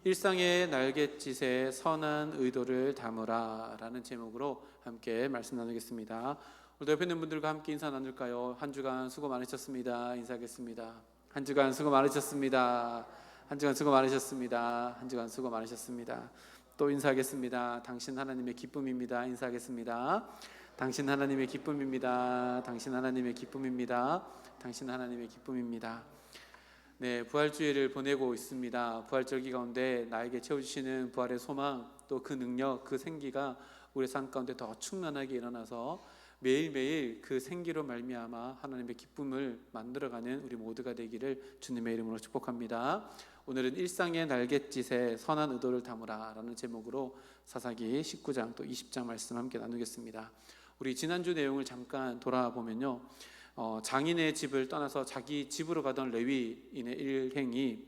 일상의 날갯짓에 선한 의도를 담으라 라는 제목으로 함께 말씀 나누겠습니다. 오늘 옆에 있는 분들과 함께 인사 나눌까요? 한 주간 수고 많으셨습니다. 인사하겠습니다. 한 주간 수고 많으셨습니다. 한 주간 수고 많으셨습니다. 한 주간 수고 많으셨습니다. 또 인사하겠습니다. 당신 하나님의 기쁨입니다. 인사하겠습니다. 당신 하나님의 기쁨입니다. 당신 하나님의 기쁨입니다. 당신 하나님의 기쁨입니다. 네, 부활주일을 보내고 있습니다. 부활절기 가운데 나에게 채워주시는 부활의 소망, 또 그 능력, 그 생기가 우리 삶 가운데 더 충만하게 일어나서 매일매일 그 생기로 말미암아 하나님의 기쁨을 만들어가는 우리 모두가 되기를 주님의 이름으로 축복합니다. 오늘은 일상의 날갯짓에 선한 의도를 담으라 라는 제목으로 사사기 19장 또 20장 말씀 함께 나누겠습니다. 우리 지난주 내용을 잠깐 돌아보면요, 장인의 집을 떠나서 자기 집으로 가던 레위인의 일행이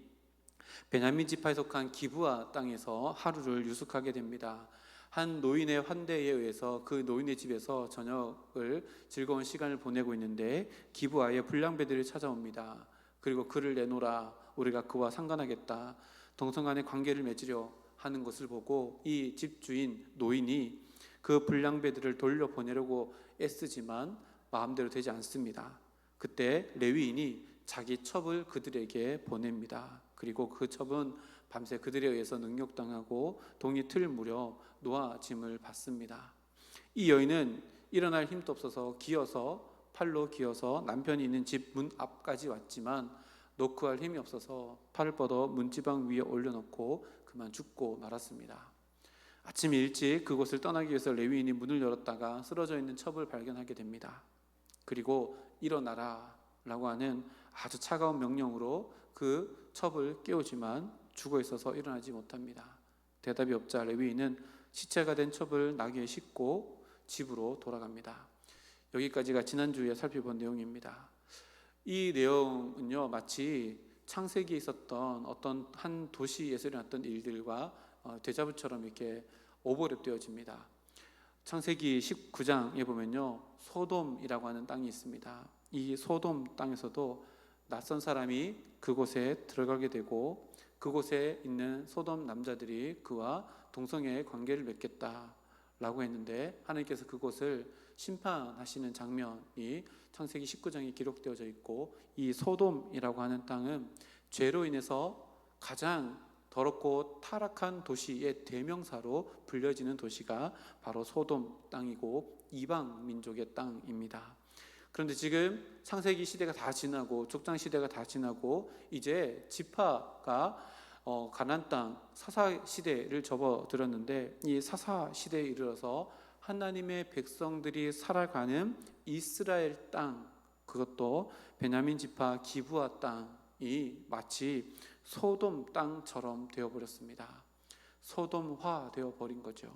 베냐민 지파에 속한 기브아 땅에서 하루를 유숙하게 됩니다. 한 노인의 환대에 의해서 그 노인의 집에서 저녁을 즐거운 시간을 보내고 있는데 기브아의 불량배들이 찾아옵니다. 그리고 그를 내놓으라, 우리가 그와 상관하겠다, 동성간의 관계를 맺으려 하는 것을 보고 이 집주인 노인이 그 불량배들을 돌려보내려고 애쓰지만 마음대로 되지 않습니다. 그때 레위인이 자기 첩을 그들에게 보냅니다. 그리고 그 첩은 밤새 그들에 의해서 능욕당하고 동이 틀 무렵 노아 짐을 받습니다. 이 여인은 일어날 힘도 없어서 팔로 기어서 남편이 있는 집 문 앞까지 왔지만 노크할 힘이 없어서 팔을 뻗어 문지방 위에 올려놓고 그만 죽고 말았습니다. 아침 일찍 그곳을 떠나기 위해서 레위인이 문을 열었다가 쓰러져 있는 첩을 발견하게 됩니다. 그리고 일어나라 라고 하는 아주 차가운 명령으로 그 첩을 깨우지만 죽어 있어서 일어나지 못합니다. 대답이 없자 레위인은 시체가 된 첩을 나귀에 싣고 집으로 돌아갑니다. 여기까지가 지난주에 살펴본 내용입니다. 이 내용은요, 마치 창세기에 있었던 어떤 한 도시에서 일어났던 일들과 데자부처럼 이렇게 오버랩 되어집니다. 창세기 19장에 보면요, 소돔이라고 하는 땅이 있습니다. 이 소돔 땅에서도 낯선 사람이 그곳에 들어가게 되고 그곳에 있는 소돔 남자들이 그와 동성애의 관계를 맺겠다라고 했는데 하나님께서 그곳을 심판하시는 장면이 창세기 19장에 기록되어져 있고, 이 소돔이라고 하는 땅은 죄로 인해서 가장 더럽고 타락한 도시의 대명사로 불려지는 도시가 바로 소돔 땅이고 이방 민족의 땅입니다. 그런데 지금 창세기 시대가 다 지나고 족장 시대가 다 지나고 이제 지파가 가나안 땅 사사 시대를 접어들었는데, 이 사사 시대에 이르러서 하나님의 백성들이 살아가는 이스라엘 땅, 그것도 베냐민 지파 기브아 땅이 마치 소돔 땅처럼 되어버렸습니다. 소돔화 되어버린 거죠.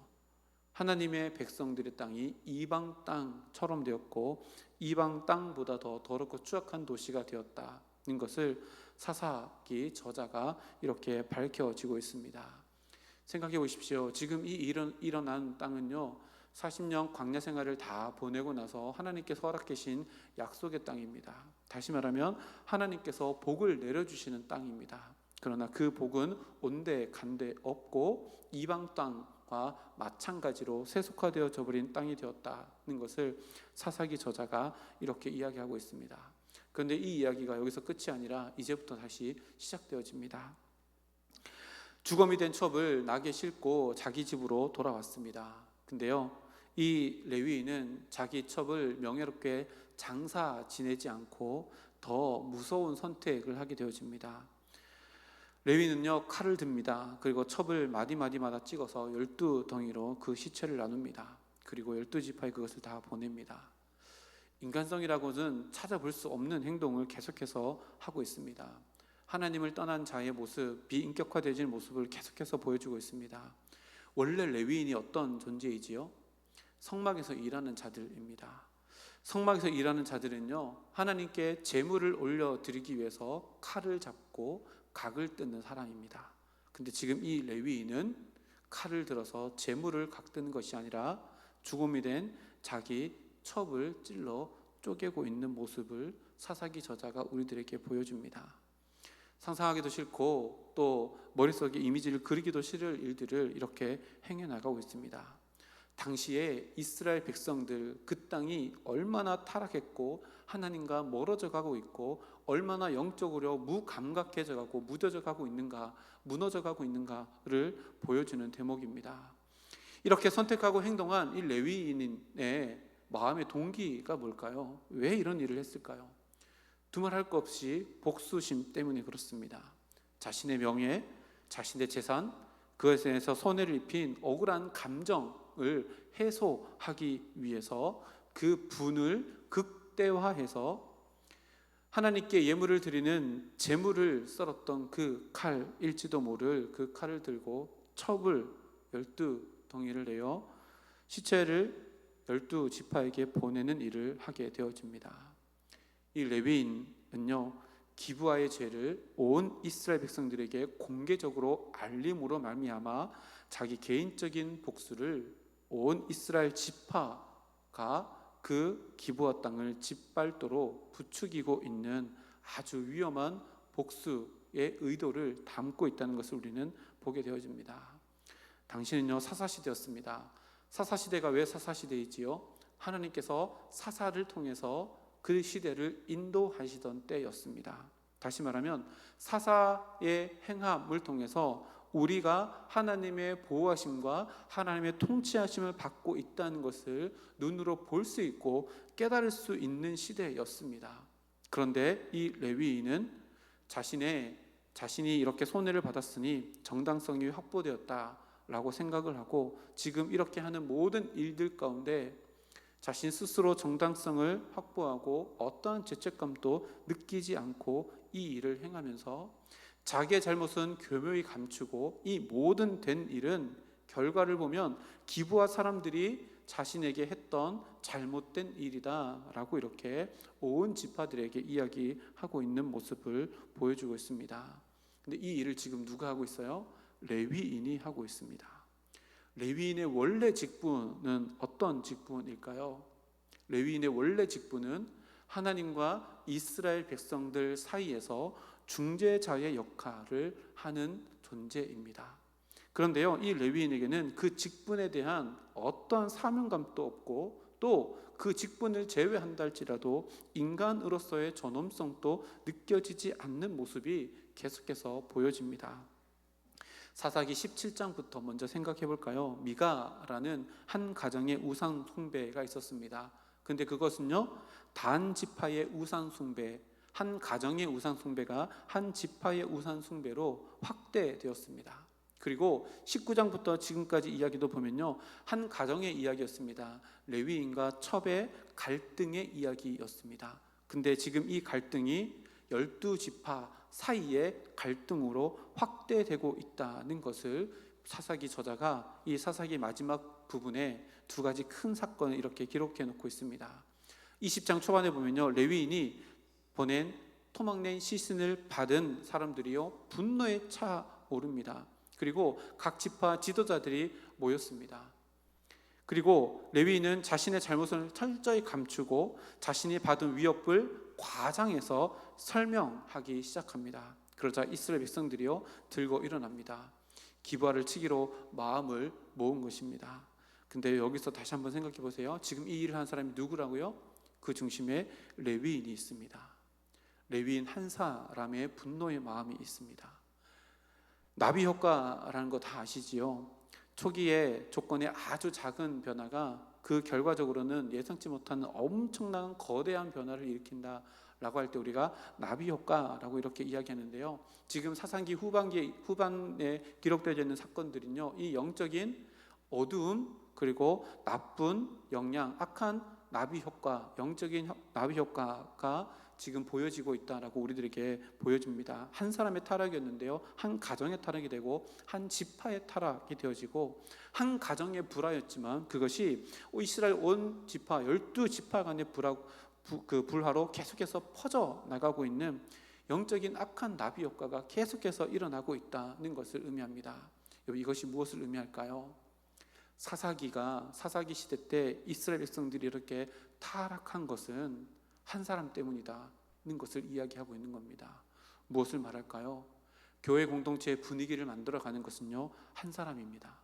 하나님의 백성들의 땅이 이방 땅처럼 되었고 이방 땅보다 더 더럽고 추악한 도시가 되었다는 것을 사사기 저자가 이렇게 밝혀지고 있습니다. 생각해 보십시오. 지금 이 일어난 땅은요, 40년 광야 생활을 다 보내고 나서 하나님께서 허락하신 약속의 땅입니다. 다시 말하면 하나님께서 복을 내려주시는 땅입니다. 그러나 그 복은 온데 간데 없고 이방 땅과 마찬가지로 세속화되어져 버린 땅이 되었다는 것을 사사기 저자가 이렇게 이야기하고 있습니다. 그런데 이 이야기가 여기서 끝이 아니라 이제부터 다시 시작되어집니다. 주검이 된 첩을 나귀에 싣고 자기 집으로 돌아왔습니다. 근데요, 이 레위인은 자기 첩을 명예롭게 장사 지내지 않고 더 무서운 선택을 하게 되어집니다. 레위는요, 칼을 듭니다. 그리고 첩을 마디마디마다 찍어서 12덩이로 그 시체를 나눕니다. 그리고 12지파에 그것을 다 보냅니다. 인간성이라고는 찾아볼 수 없는 행동을 계속해서 하고 있습니다. 하나님을 떠난 자의 모습, 비인격화되어진 모습을 계속해서 보여주고 있습니다. 원래 레위인이 어떤 존재이지요? 성막에서 일하는 자들입니다. 성막에서 일하는 자들은요, 하나님께 제물을 올려드리기 위해서 칼을 잡고 각을 뜯는 사람입니다. 근데 지금 이 레위인은 칼을 들어서 제물을 각뜨는 것이 아니라 주검이 된 자기 첩을 찔러 쪼개고 있는 모습을 사사기 저자가 우리들에게 보여줍니다. 상상하기도 싫고 또 머릿속에 이미지를 그리기도 싫을 일들을 이렇게 행해나가고 있습니다. 당시에 이스라엘 백성들, 그 땅이 얼마나 타락했고 하나님과 멀어져 가고 있고 얼마나 영적으로 무감각해져 가고 무뎌져 가고 있는가, 무너져 가고 있는가를 보여주는 대목입니다. 이렇게 선택하고 행동한 이 레위인의 마음의 동기가 뭘까요? 왜 이런 일을 했을까요? 두말할 것 없이 복수심 때문에 그렇습니다. 자신의 명예, 자신의 재산, 그것에서 손해를 입힌 억울한 감정을 해소하기 위해서 그 분을 극대화해서 하나님께 예물을 드리는 제물을 썰었던 그 칼일지도 모를 그 칼을 들고 첩을 12덩이를 내어 시체를 12지파에게 보내는 일을 하게 되어집니다. 이 레위인은요, 기브아의 죄를 온 이스라엘 백성들에게 공개적으로 알림으로 말미암아 자기 개인적인 복수를 온 이스라엘 지파가 그 기브아 땅을 짓밟도록 부추기고 있는 아주 위험한 복수의 의도를 담고 있다는 것을 우리는 보게 되어집니다. 당시는요, 사사시대였습니다. 사사시대가 왜 사사시대이지요? 하나님께서 사사를 통해서 그 시대를 인도하시던 때였습니다. 다시 말하면 사사의 행함을 통해서 우리가 하나님의 보호하심과 하나님의 통치하심을 받고 있다는 것을 눈으로 볼 수 있고 깨달을 수 있는 시대였습니다. 그런데 이 레위인은 자신이 이렇게 손해를 받았으니 정당성이 확보되었다라고 생각을 하고 지금 이렇게 하는 모든 일들 가운데 자신 스스로 정당성을 확보하고 어떠한 죄책감도 느끼지 않고 이 일을 행하면서 자기의 잘못은 교묘히 감추고 이 모든 된 일은 결과를 보면 기브아 사람들이 자신에게 했던 잘못된 일이다 라고 이렇게 온 지파들에게 이야기하고 있는 모습을 보여주고 있습니다. 근데 이 일을 지금 누가 하고 있어요? 레위인이 하고 있습니다. 레위인의 원래 직분은 어떤 직분일까요? 레위인의 원래 직분은 하나님과 이스라엘 백성들 사이에서 중재자의 역할을 하는 존재입니다. 그런데요, 이 레위인에게는 그 직분에 대한 어떤 사명감도 없고 또 그 직분을 제외한다 할지라도 인간으로서의 존엄성도 느껴지지 않는 모습이 계속해서 보여집니다. 사사기 17장부터 먼저 생각해 볼까요? 미가라는 한 가정의 우상 숭배가 있었습니다. 근데 그것은요, 단 지파의 우상 숭배, 한 가정의 우상 숭배가 한 지파의 우상 숭배로 확대되었습니다. 그리고 19장부터 지금까지 이야기도 보면요, 한 가정의 이야기였습니다. 레위인과 첩의 갈등의 이야기였습니다. 근데 지금 이 갈등이 12지파 사이의 갈등으로 확대되고 있다는 것을 사사기 저자가 이 사사기 마지막 부분에 두 가지 큰 사건을 이렇게 기록해 놓고 있습니다. 20장 초반에 보면요, 레위인이 보낸 토막낸 시신을 받은 사람들이요, 분노에 차오릅니다. 그리고 각 지파 지도자들이 모였습니다. 그리고 레위인은 자신의 잘못을 철저히 감추고 자신이 받은 위협을 과장해서 설명하기 시작합니다. 그러자 이스라엘 백성들이요, 들고 일어납니다. 기브아를 치기로 마음을 모은 것입니다. 근데 여기서 다시 한번 생각해 보세요. 지금 이 일을 한 사람이 누구라고요? 그 중심에 레위인이 있습니다. 레위인 한 사람의 분노의 마음이 있습니다. 나비 효과라는 거 다 아시지요? 초기에 조건의 아주 작은 변화가 그 결과적으로는 예상치 못하는 엄청난 거대한 변화를 일으킨다라고 할 때 우리가 나비 효과라고 이렇게 이야기하는데요. 지금 사사기 후반에 기록되어 있는 사건들은요, 이 영적인 어두움 그리고 나쁜 영향, 악한 나비 효과, 영적인 나비 효과가 지금 보여지고 있다라고 우리들에게 보여줍니다. 한 사람의 타락이었는데요, 한 가정의 타락이 되고 한 지파의 타락이 되어지고, 한 가정의 불화였지만 그것이 이스라엘 온 지파 12지파 간의 불화로 계속해서 퍼져 나가고 있는 영적인 악한 나비 효과가 계속해서 일어나고 있다는 것을 의미합니다. 이것이 무엇을 의미할까요? 사사기 시대 때 이스라엘 백성들이 이렇게 타락한 것은 한 사람 때문이다는 것을 이야기하고 있는 겁니다. 무엇을 말할까요? 교회 공동체의 분위기를 만들어가는 것은요, 한 사람입니다.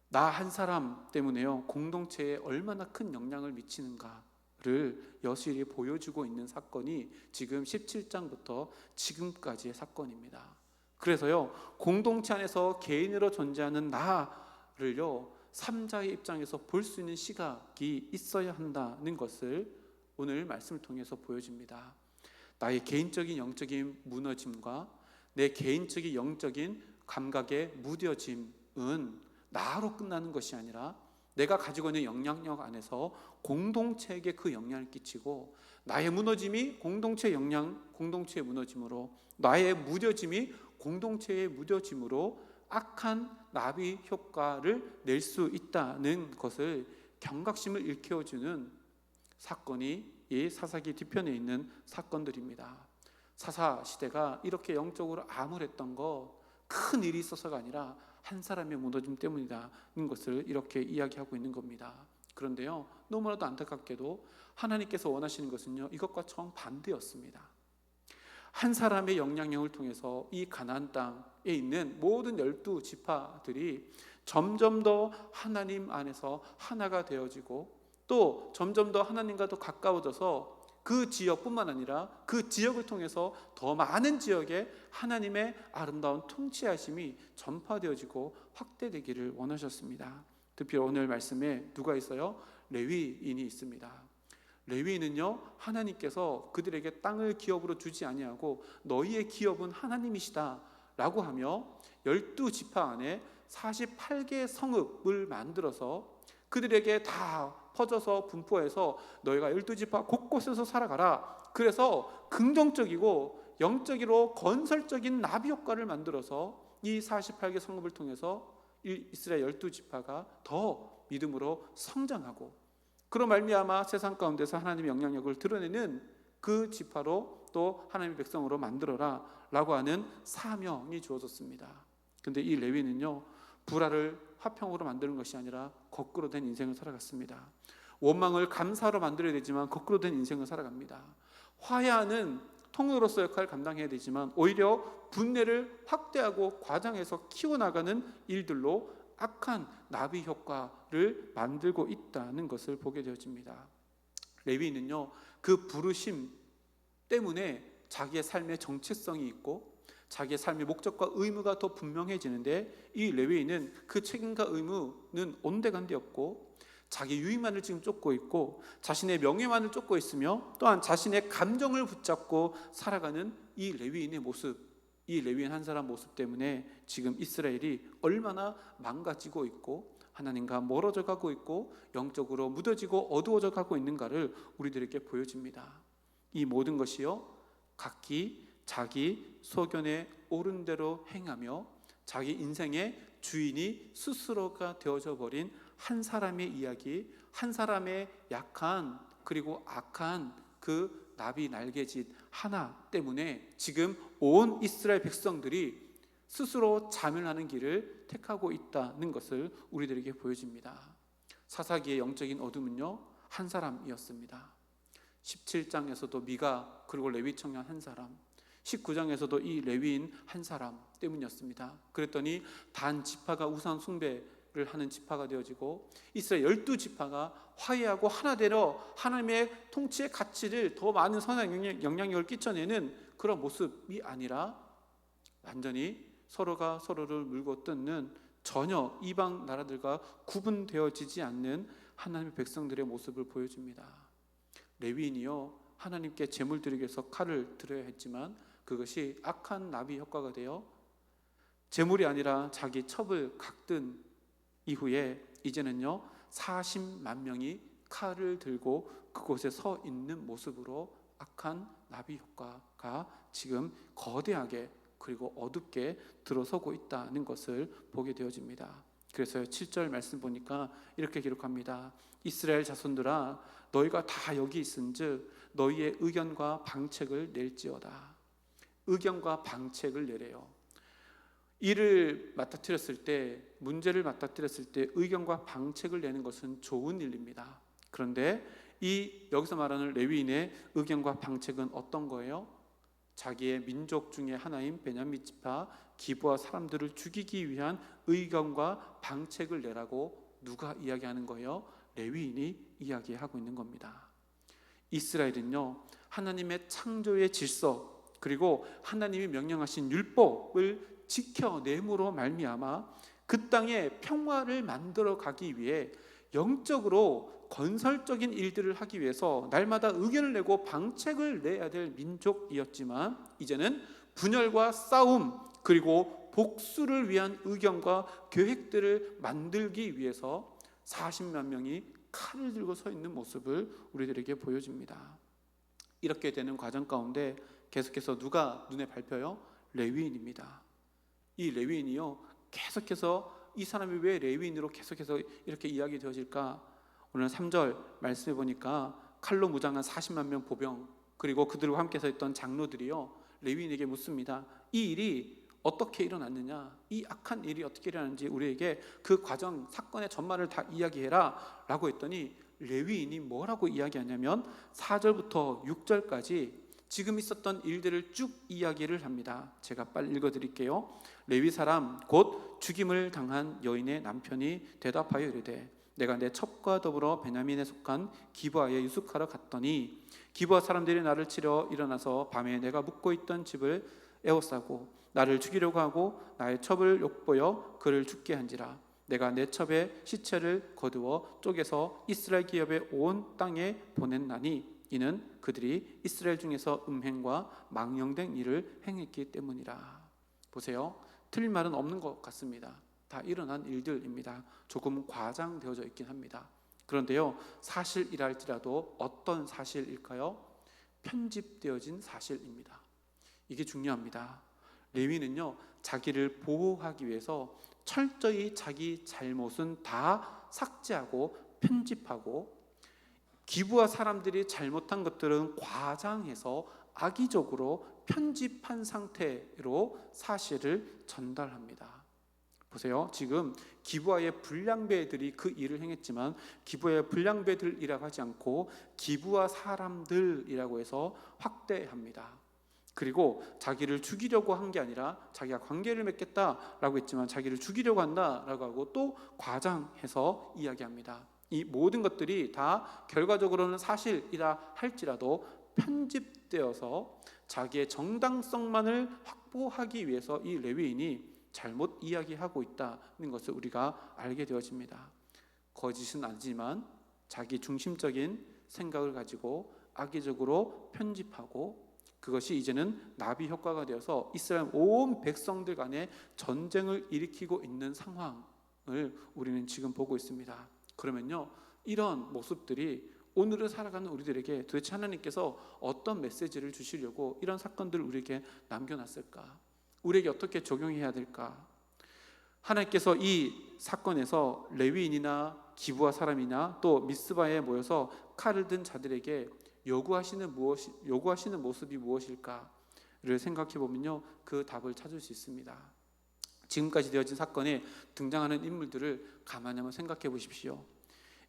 나 한 사람 때문에요, 공동체에 얼마나 큰 영향을 미치는가를 여실히 보여주고 있는 사건이 지금 17장부터 지금까지의 사건입니다. 그래서요, 공동체 안에서 개인으로 존재하는 나를요, 3자의 입장에서 볼 수 있는 시각이 있어야 한다는 것을 오늘 말씀을 통해서 보여줍니다. 나의 개인적인 영적인 무너짐과 내 개인적인 영적인 감각의 무뎌짐은 나로 끝나는 것이 아니라 내가 가지고 있는 영향력 안에서 공동체에게 그 영향을 끼치고, 나의 무너짐이 공동체의 무너짐으로, 나의 무뎌짐이 공동체의 무뎌짐으로 악한 나비 효과를 낼 수 있다는 것을 경각심을 일깨워주는 사건이 이 사사기 뒤편에 있는 사건들입니다. 사사 시대가 이렇게 영적으로 암울했던 거 큰 일이 있어서가 아니라 한 사람의 무너짐 때문이라는 것을 이렇게 이야기하고 있는 겁니다. 그런데요, 너무나도 안타깝게도 하나님께서 원하시는 것은요, 이것과 정반대였습니다. 한 사람의 영향력을 통해서 이 가나안 땅에 있는 모든 12지파들이 점점 더 하나님 안에서 하나가 되어지고, 또 점점 더 하나님과 더 가까워져서 그 지역뿐만 아니라 그 지역을 통해서 더 많은 지역에 하나님의 아름다운 통치하심이 전파되어지고 확대되기를 원하셨습니다. 특히 오늘 말씀에 누가 있어요? 레위인이 있습니다. 레위인은요, 하나님께서 그들에게 땅을 기업으로 주지 아니하고 너희의 기업은 하나님이시다 라고 하며 12지파 안에 48개의 성읍을 만들어서 그들에게 다 퍼져서 분포해서 너희가 12지파 곳곳에서 살아가라. 그래서 긍정적이고 영적으로 건설적인 나비 효과를 만들어서 이 48개 성읍을 통해서 이스라엘 12지파가 더 믿음으로 성장하고, 그로 말미암아 세상 가운데서 하나님의 영향력을 드러내는 그 지파로 또 하나님의 백성으로 만들어라 라고 하는 사명이 주어졌습니다. 그런데 이 레위는요, 불화를 화평으로 만드는 것이 아니라 거꾸로 된 인생을 살아갔습니다. 원망을 감사로 만들어야 되지만 거꾸로 된 인생을 살아갑니다. 화해하는 통로로서 역할을 감당해야 되지만 오히려 분내를 확대하고 과장해서 키워나가는 일들로 악한 나비 효과를 만들고 있다는 것을 보게 되어집니다. 레위인은요, 그 부르심 때문에 자기의 삶의 정체성이 있고 자기의 삶의 목적과 의무가 더 분명해지는데, 이 레위인은 그 책임과 의무는 온데간데 없고 자기 유익만을 지금 쫓고 있고 자신의 명예만을 쫓고 있으며 또한 자신의 감정을 붙잡고 살아가는 이 레위인의 모습, 이 레위인 한 사람 모습 때문에 지금 이스라엘이 얼마나 망가지고 있고 하나님과 멀어져 가고 있고 영적으로 무뎌지고 어두워져 가고 있는가를 우리들에게 보여줍니다. 이 모든 것이요, 각기 자기 소견에 옳은 대로 행하며 자기 인생의 주인이 스스로가 되어져 버린 한 사람의 이야기, 한 사람의 약한 그리고 악한 그 나비 날개짓 하나 때문에 지금 온 이스라엘 백성들이 스스로 자멸하는 길을 택하고 있다는 것을 우리들에게 보여줍니다. 사사기의 영적인 어둠은요, 한 사람이었습니다. 17장에서도 미가 그리고 레위 청년 한 사람, 19장에서도 이 레위인 한 사람 때문이었습니다. 그랬더니 단 지파가 우상 숭배를 하는 지파가 되어지고 이스라엘 12지파가 화해하고 하나 되어 하나님의 통치의 가치를 더 많은 선한 영향력을 끼쳐내는 그런 모습이 아니라 완전히 서로가 서로를 물고 뜯는, 전혀 이방 나라들과 구분되어지지 않는 하나님의 백성들의 모습을 보여줍니다. 레위인이요, 하나님께 제물 드리기 위해서 칼을 들어야 했지만 그것이 악한 나비 효과가 되어 제물이 아니라 자기 첩을 각든 이후에 이제는요 40만 명이 칼을 들고 그곳에 서 있는 모습으로 악한 나비 효과가 지금 거대하게 그리고 어둡게 들어서고 있다는 것을 보게 되어집니다. 그래서 7절 말씀 보니까 이렇게 기록합니다. 이스라엘 자손들아, 너희가 다 여기 있은즉 너희의 의견과 방책을 낼지어다. 의견과 방책을 내래요. 일을 맡아뜨렸을 때, 문제를 맡아뜨렸을 때 의견과 방책을 내는 것은 좋은 일입니다. 그런데 이 여기서 말하는 레위인의 의견과 방책은 어떤 거예요? 자기의 민족 중에 하나인 베냐민 지파 기브아 사람들을 죽이기 위한 의견과 방책을 내라고 누가 이야기하는 거예요? 레위인이 이야기하고 있는 겁니다. 이스라엘은요, 하나님의 창조의 질서 그리고 하나님이 명령하신 율법을 지켜냄으로 말미암아 그 땅에 평화를 만들어 가기 위해 영적으로 건설적인 일들을 하기 위해서 날마다 의견을 내고 방책을 내야 될 민족이었지만, 이제는 분열과 싸움 그리고 복수를 위한 의견과 계획들을 만들기 위해서 40만 명이 칼을 들고 서 있는 모습을 우리들에게 보여줍니다. 이렇게 되는 과정 가운데 계속해서 누가 눈에 밟혀요? 레위인입니다. 이 레위인이요, 계속해서 이 사람이 왜 레위인으로 계속해서 이렇게 이야기 되어질까? 오늘 3절 말씀해 보니까 칼로 무장한 40만 명 보병 그리고 그들과 함께 서 있던 장로들이요, 레위인에게 묻습니다. 이 일이 어떻게 일어났느냐, 이 악한 일이 어떻게 일어났는지 우리에게 그 과정 사건의 전말을 다 이야기해라 라고 했더니, 레위인이 뭐라고 이야기하냐면 4절부터 6절까지 지금 있었던 일들을 쭉 이야기를 합니다. 제가 빨리 읽어드릴게요. 레위 사람 곧 죽임을 당한 여인의 남편이 대답하여 이르되, 내가 내 첩과 더불어 베냐민에 속한 기브아에 유숙하러 갔더니 기브아 사람들이 나를 치려 일어나서 밤에 내가 묵고 있던 집을 에워싸고 나를 죽이려고 하고 나의 첩을 욕보여 그를 죽게 한지라. 내가 내 첩의 시체를 거두어 쪼개서 이스라엘 기업의 온 땅에 보냈나니 이는 그들이 이스라엘 중에서 음행과 망령된 일을 행했기 때문이라. 보세요, 틀린 말은 없는 것 같습니다. 다 일어난 일들입니다. 조금 과장되어져 있긴 합니다. 그런데요, 사실이라 할지라도 어떤 사실일까요? 편집되어진 사실입니다. 이게 중요합니다. 레위는요, 자기를 보호하기 위해서 철저히 자기 잘못은 다 삭제하고 편집하고, 기브아 사람들이 잘못한 것들은 과장해서 악의적으로 편집한 상태로 사실을 전달합니다. 보세요, 지금 기브아의 불량배들이 그 일을 행했지만 기브아의 불량배들이라고 하지 않고 기브아 사람들이라고 해서 확대합니다. 그리고 자기를 죽이려고 한 게 아니라 자기가 관계를 맺겠다라고 했지만 자기를 죽이려고 한다라고 하고 또 과장해서 이야기합니다. 이 모든 것들이 다 결과적으로는 사실이라 할지라도 편집되어서 자기의 정당성만을 확보하기 위해서 이 레위인이 잘못 이야기하고 있다는 것을 우리가 알게 되어집니다. 거짓은 아니지만 자기 중심적인 생각을 가지고 악의적으로 편집하고, 그것이 이제는 나비 효과가 되어서 이스라엘 온 백성들 간에 전쟁을 일으키고 있는 상황을 우리는 지금 보고 있습니다. 그러면요, 이런 모습들이 오늘을 살아가는 우리들에게 도대체 하나님께서 어떤 메시지를 주시려고 이런 사건들을 우리에게 남겨놨을까? 우리에게 어떻게 적용해야 될까? 하나님께서 이 사건에서 레위인이나 기브아 사람이나 또 미스바에 모여서 칼을 든 자들에게 요구하시는 모습이 무엇일까를 생각해 보면요, 그 답을 찾을 수 있습니다. 지금까지 되어진 사건에 등장하는 인물들을 가만히 한번 생각해 보십시오.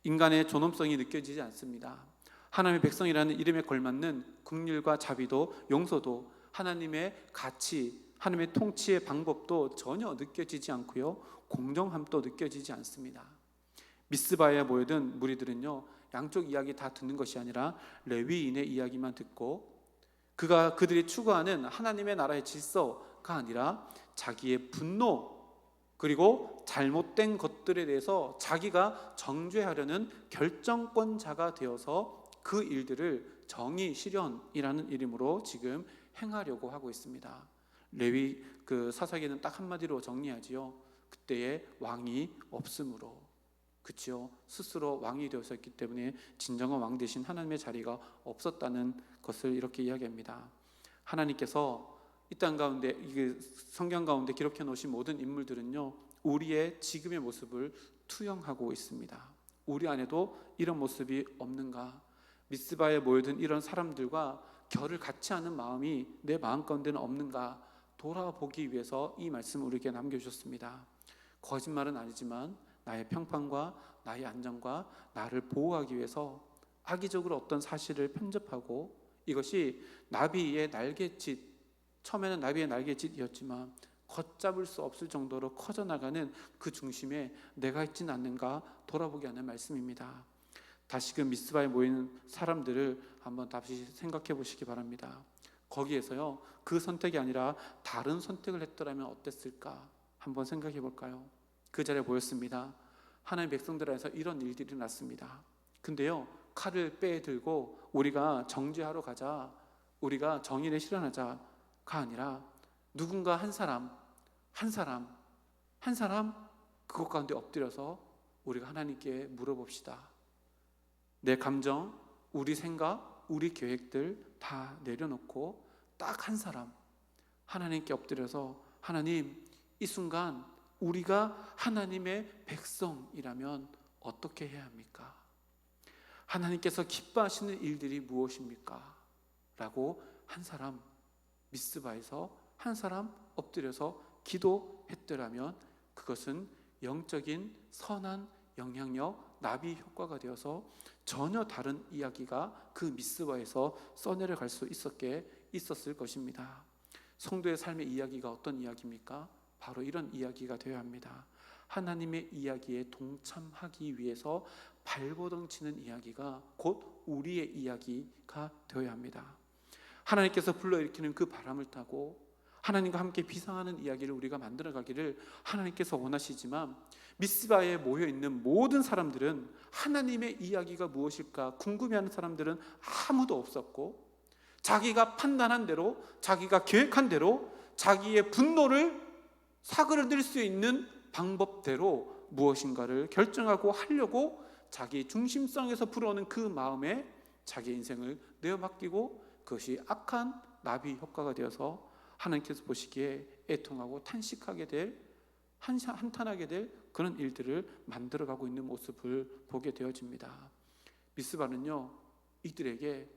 인간의 존엄성이 느껴지지 않습니다. 하나님의 백성이라는 이름에 걸맞는 긍휼과 자비도 용서도 하나님의 가치, 하나님의 통치의 방법도 전혀 느껴지지 않고요, 공정함도 느껴지지 않습니다. 미스바에 모여든 무리들은요, 양쪽 이야기 다 듣는 것이 아니라 레위인의 이야기만 듣고 그들이 추구하는 하나님의 나라의 질서가 아니라 자기의 분노 그리고 잘못된 것들에 대해서 자기가 정죄하려는 결정권자가 되어서 그 일들을 정의 실현이라는 이름으로 지금 행하려고 하고 있습니다. 레위 그 사사기는 딱 한마디로 정리하지요. 그때의 왕이 없으므로. 그렇죠. 스스로 왕이 되었기 때문에 진정한 왕 대신 하나님의 자리가 없었다는 것을 이렇게 이야기합니다. 하나님께서 이 땅 가운데, 이게 성경 가운데 기록해 놓으신 모든 인물들은요, 우리의 지금의 모습을 투영하고 있습니다. 우리 안에도 이런 모습이 없는가? 미스바에 모여든 이런 사람들과 결을 같이 하는 마음이 내 마음 가운데는 없는가? 돌아보기 위해서 이 말씀을 우리에게 남겨주셨습니다. 거짓말은 아니지만 나의 평판과 나의 안전과 나를 보호하기 위해서 악의적으로 어떤 사실을 편집하고, 이것이 나비의 날갯짓 처음에는 나비의 날갯짓이었지만 걷잡을 수 없을 정도로 커져나가는 그 중심에 내가 있지는 않는가 돌아보게 하는 말씀입니다. 다시금 미스바에 모이는 사람들을 한번 다시 생각해 보시기 바랍니다. 거기에서요, 그 선택이 아니라 다른 선택을 했더라면 어땠을까 한번 생각해 볼까요? 그 자리에 보였습니다. 하나님 백성들 안에서 이런 일들이 났습니다. 근데요, 칼을 빼들고 우리가 정죄하러 가자, 우리가 정의를 실현하자가 아니라 누군가 한 사람 그것 가운데 엎드려서 우리가 하나님께 물어봅시다. 내 감정, 우리 생각, 우리 계획들 다 내려놓고 딱 한 사람 하나님께 엎드려서, 하나님, 이 순간 우리가 하나님의 백성이라면 어떻게 해야 합니까? 하나님께서 기뻐하시는 일들이 무엇입니까? 라고 한 사람, 미스바에서 한 사람 엎드려서 기도했더라면 그것은 영적인 선한 영향력, 나비 효과가 되어서 전혀 다른 이야기가 그 미스바에서 써내려갈 수 있었을 것입니다. 성도의 삶의 이야기가 어떤 이야기입니까? 바로 이런 이야기가 되어야 합니다. 하나님의 이야기에 동참하기 위해서 발버둥 치는 이야기가 곧 우리의 이야기가 되어야 합니다. 하나님께서 불러일으키는 그 바람을 타고 하나님과 함께 비상하는 이야기를 우리가 만들어가기를 하나님께서 원하시지만, 미스바에 모여있는 모든 사람들은 하나님의 이야기가 무엇일까 궁금해하는 사람들은 아무도 없었고, 자기가 판단한 대로, 자기가 계획한 대로 자기의 분노를 사그러들 수 있는 방법대로 무엇인가를 결정하고 하려고 자기 중심성에서 불어오는 그 마음에 자기 인생을 내어맡기고, 그것이 악한 나비 효과가 되어서 하나님께서 보시기에 애통하고 탄식하게 될, 한탄하게 될 그런 일들을 만들어가고 있는 모습을 보게 되어집니다. 미스바는요, 이들에게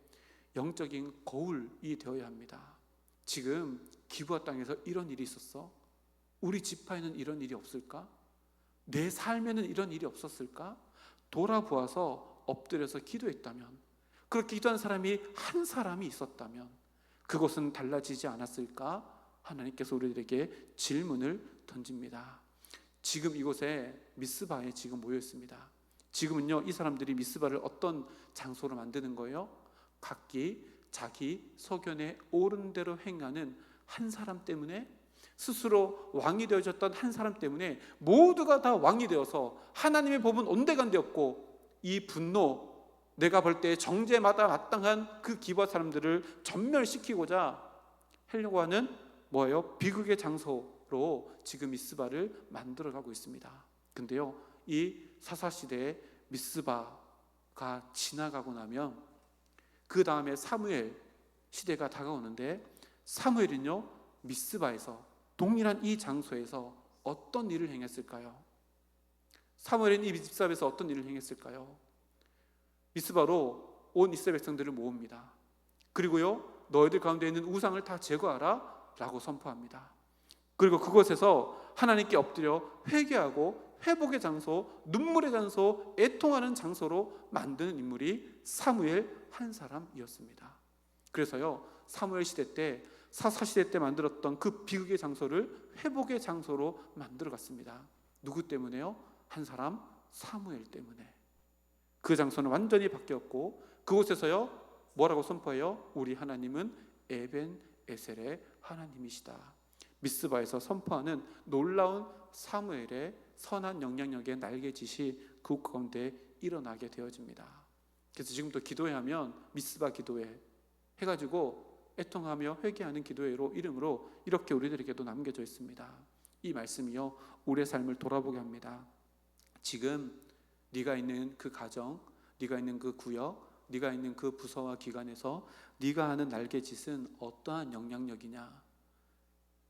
영적인 거울이 되어야 합니다. 지금 기브아 땅에서 이런 일이 있었어? 우리 지파에는 이런 일이 없을까? 내 삶에는 이런 일이 없었을까? 돌아보아서 엎드려서 기도했다면, 그렇게 기도한 사람이 한 사람이 있었다면 그것은 달라지지 않았을까? 하나님께서 우리들에게 질문을 던집니다. 지금 이곳에 미스바에 지금 모여 있습니다. 지금은요, 이 사람들이 미스바를 어떤 장소로 만드는 거예요? 각기 자기 소견에 옳은 대로 행하는 한 사람 때문에, 스스로 왕이 되어졌던 한 사람 때문에 모두가 다 왕이 되어서 하나님의 법은 온데간데 없고, 이 분노, 내가 볼 때 정죄마다 마땅한 그 기브아 사람들을 전멸시키고자 하려고 하는 뭐예요? 비극의 장소로 지금 미스바를 만들어가고 있습니다. 근데요, 이 사사시대의 미스바가 지나가고 나면 그 다음에 사무엘 시대가 다가오는데, 사무엘은요, 미스바에서 동일한 이 장소에서 어떤 일을 행했을까요? 사무엘은 이 미스바에서 어떤 일을 행했을까요? 미스바로 온 이스라엘 백성들을 모읍니다. 그리고요, 너희들 가운데 있는 우상을 다 제거하라 라고 선포합니다. 그리고 그곳에서 하나님께 엎드려 회개하고 회복의 장소, 눈물의 장소, 애통하는 장소로 만드는 인물이 사무엘 한 사람이었습니다. 그래서요, 사무엘 시대 때, 사사시대 때 만들었던 그 비극의 장소를 회복의 장소로 만들어갔습니다. 누구 때문에요? 한 사람, 사무엘 때문에. 그 장소는 완전히 바뀌었고, 그곳에서요, 뭐라고 선포해요? 우리 하나님은 에벤 에셀의 하나님이시다. 미스바에서 선포하는 놀라운 사무엘의 선한 영향력의 날개짓이 그 가운데 일어나게 되어집니다. 그래서 지금도 기도회 하면 미스바 기도회 해가지고 애통하며 회개하는 기도회로 이름으로 이렇게 우리들에게도 남겨져 있습니다. 이 말씀이요, 우리의 삶을 돌아보게 합니다. 지금 네가 있는 그 가정, 네가 있는 그 구역, 네가 있는 그 부서와 기관에서 네가 하는 날개짓은 어떠한 영향력이냐?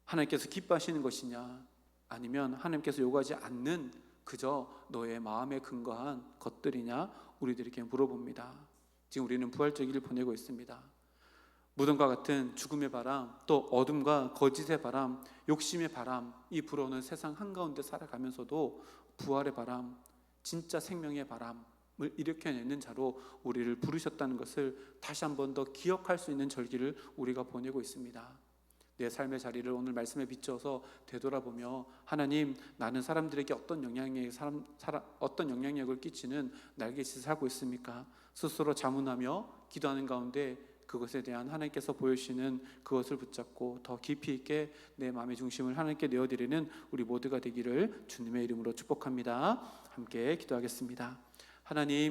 하나님께서 기뻐하시는 것이냐? 아니면 하나님께서 요구하지 않는 그저 너의 마음에 근거한 것들이냐? 우리들에게 물어봅니다. 지금 우리는 부활절기를 보내고 있습니다. 무덤과 같은 죽음의 바람, 또 어둠과 거짓의 바람, 욕심의 바람이 불어오는 세상 한가운데 살아가면서도 부활의 바람, 진짜 생명의 바람을 일으켜내는 자로 우리를 부르셨다는 것을 다시 한 번 더 기억할 수 있는 절기를 우리가 보내고 있습니다. 내 삶의 자리를 오늘 말씀에 비춰서 되돌아보며 하나님, 나는 사람들에게 어떤 영향력을 끼치는 날갯짓을 하고 있습니까? 스스로 자문하며 기도하는 가운데 그것에 대한 하나님께서 보여주시는 그것을 붙잡고 더 깊이 있게 내 마음의 중심을 하나님께 내어드리는 우리 모두가 되기를 주님의 이름으로 축복합니다. 함께 기도하겠습니다. 하나님,